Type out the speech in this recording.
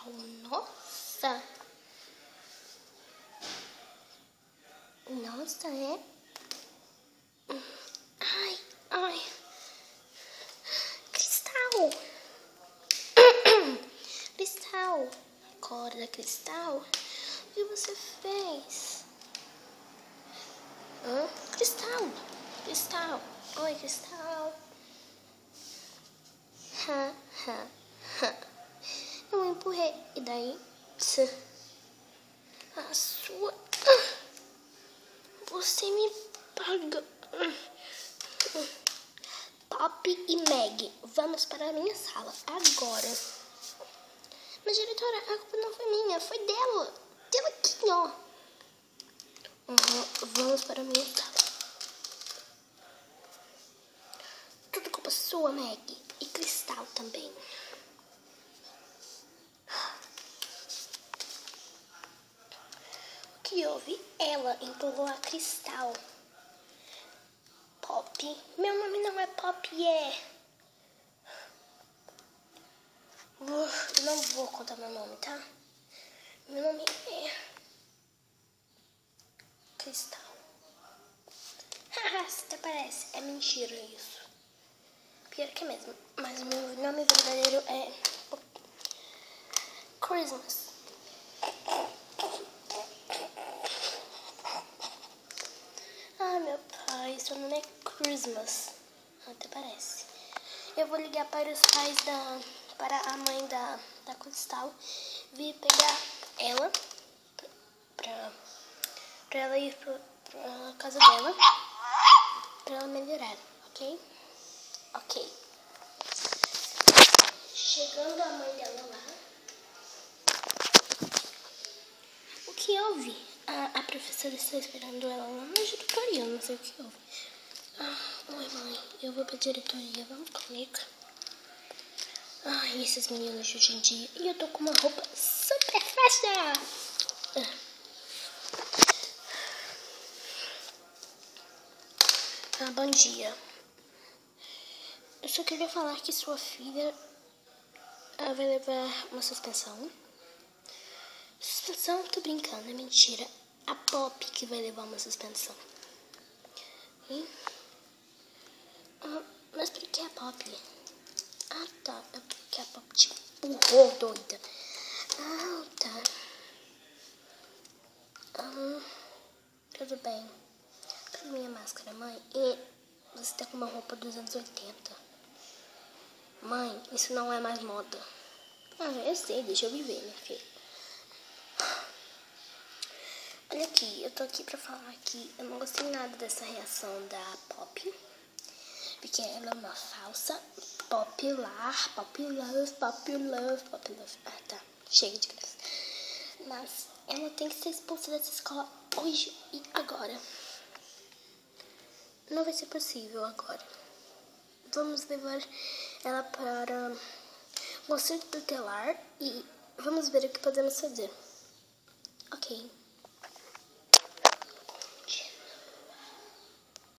cristal. Nossa! Nossa, é? Ai, ai. Cristal! Cristal! Acorda, Cristal. O que você fez? Cristal! Cristal! Oi, Cristal! Eu empurrei. E daí? A sua... Você me paga. Pop e Meg, vamos para a minha sala agora. Mas, diretora, a culpa não foi minha, foi dela. Dela aqui, ó. Vamos para a minha sala. Tudo culpa sua, Meg. E Cristal também. O que houve? Ela empurrou a Cristal. Pop. Meu nome não é Pop, é... Não vou contar meu nome, tá? Meu nome é... Cristal. Haha, se até parece. É mentira isso. Pior que é mesmo. Mas o meu nome verdadeiro é... Christmas. Ah, meu pai, seu nome é Christmas. Até parece. Eu vou ligar para os pais para a mãe da Cristal vir pegar ela pra ela ir pra casa dela pra ela melhorar, ok? Ok. Chegando a mãe dela lá. O que houve? A professora está esperando ela lá na diretoria, não sei o que houve. Oi, mãe, eu vou pra diretoria, vamos comigo? Ai, esses meninos de hoje em dia. E eu tô com uma roupa super fácil. Bom dia. Eu só queria falar que sua filha vai levar uma suspensão. Suspensão? Tô brincando, é mentira. A Pop que vai levar uma suspensão. Mas por que a Pop? Ah, tá. É porque a Pop te empurrou, doida. Ah, tá. Tudo bem. Pega minha máscara, mãe. E você tá com uma roupa dos anos 80. Mãe, isso não é mais moda. Eu sei, deixa eu viver, minha filha. Olha aqui, eu tô aqui pra falar que eu não gostei nada dessa reação da Pop. Porque ela é uma falsa popular. Ah, tá. Chega de graça. Mas ela tem que ser expulsa dessa escola hoje e agora. Não vai ser possível agora. Vamos levar ela para o conselho tutelar e vamos ver o que podemos fazer. Ok.